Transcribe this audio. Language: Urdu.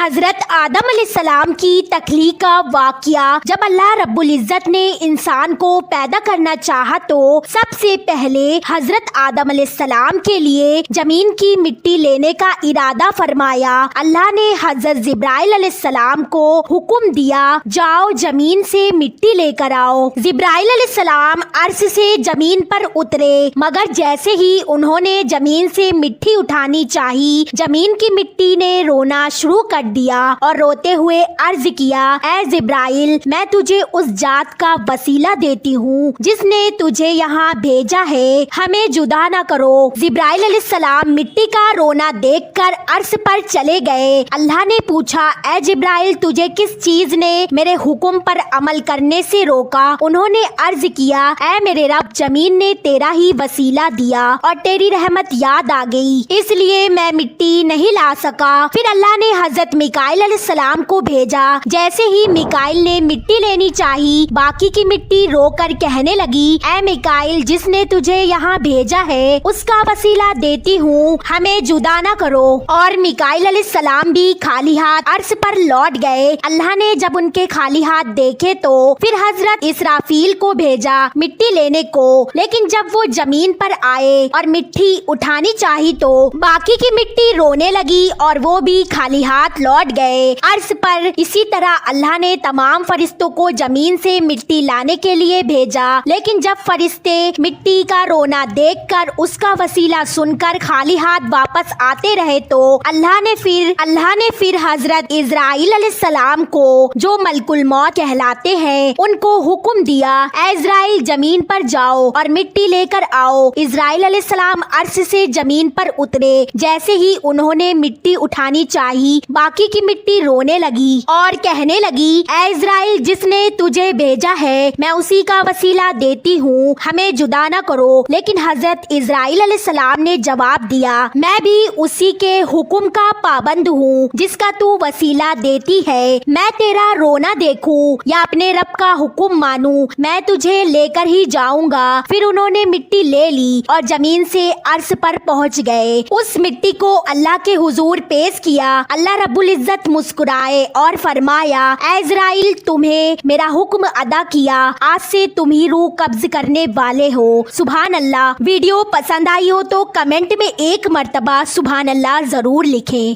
حضرت آدم علیہ السلام کی تخلیق کا واقعہ۔ جب اللہ رب العزت نے انسان کو پیدا کرنا چاہا تو سب سے پہلے حضرت آدم علیہ السلام کے لیے زمین کی مٹی لینے کا ارادہ فرمایا۔ اللہ نے حضرت جبرائیل علیہ السلام کو حکم دیا، جاؤ زمین سے مٹی لے کر آؤ۔ جبرائیل علیہ السلام عرش سے زمین پر اترے، مگر جیسے ہی انہوں نے زمین سے مٹی اٹھانی چاہی، زمین کی مٹی نے رونا شروع کر دیا اور روتے ہوئے عرض کیا، اے جبرائیل، میں تجھے اس ذات کا وسیلہ دیتی ہوں جس نے تجھے یہاں بھیجا ہے، ہمیں جدا نہ کرو۔ جبرائیل علیہ السلام مٹی کا رونا دیکھ کر عرش پر چلے گئے۔ اللہ نے پوچھا، اے جبرائیل، تجھے کس چیز نے میرے حکم پر عمل کرنے سے روکا؟ انہوں نے عرض کیا، اے میرے رب، زمین نے تیرا ہی وسیلہ دیا اور تیری رحمت یاد آ گئی، اس لیے میں مٹی نہیں لا سکا۔ پھر اللہ نے حضرت میکائیل علیہ السلام کو بھیجا۔ جیسے ہی میکائیل نے مٹی لینی چاہی، باقی کی مٹی رو کر کہنے لگی، اے میکائیل، جس نے تجھے یہاں بھیجا ہے اس کا وسیلہ دیتی ہوں، ہمیں جدا نہ کرو۔ اور میکائیل علیہ السلام بھی خالی ہاتھ عرش پر لوٹ گئے۔ اللہ نے جب ان کے خالی ہاتھ دیکھے تو پھر حضرت اسرافیل کو بھیجا مٹی لینے کو، لیکن جب وہ زمین پر آئے اور مٹی اٹھانی چاہی تو باقی کی مٹی رونے لگی اور وہ بھی خالی ہاتھ لوٹ گئے۔ عرش پر اسی طرح اللہ نے تمام فرشتوں کو زمین سے مٹی لانے کے لیے بھیجا، لیکن جب فرشتے مٹی کا رونا دیکھ کر اس کا وسیلہ سن کر خالی ہاتھ واپس آتے رہے تو اللہ نے پھر حضرت اسرائیل علیہ السلام کو، جو ملک الموت کہلاتے ہیں، ان کو حکم دیا، اے اسرائیل، زمین پر جاؤ اور مٹی لے کر آؤ۔ اسرائیل علیہ السلام عرش سے زمین پر اترے۔ جیسے ہی انہوں نے مٹی اٹھانی چاہی، باقی کی مٹی رونے لگی اور کہنے لگی، اے اسرائیل، جس نے تجھے بھیجا ہے میں اسی کا وسیلہ دیتی ہوں، ہمیں جدا نہ کرو۔ لیکن حضرت اسرائیل علیہ السلام نے جواب دیا، میں بھی اسی کے حکم کا پابند ہوں جس کا تو وسیلہ دیتی ہے، میں تیرا رونا دیکھوں یا اپنے رب کا حکم مانوں، میں تجھے لے کر ہی جاؤں گا۔ پھر انہوں نے مٹی لے لی اور زمین سے عرش پر پہنچ گئے۔ اس مٹی کو اللہ کے حضور پیش کیا۔ اللہ رب العزت مسکرائے اور فرمایا، اے اسرائیل، تمہیں میرا حکم ادا کیا، آج سے تم ہی روح قبض کرنے والے ہو۔ سبحان اللہ۔ ویڈیو پسند آئی ہو تو کمنٹ میں ایک مرتبہ سبحان اللہ ضرور لکھیں۔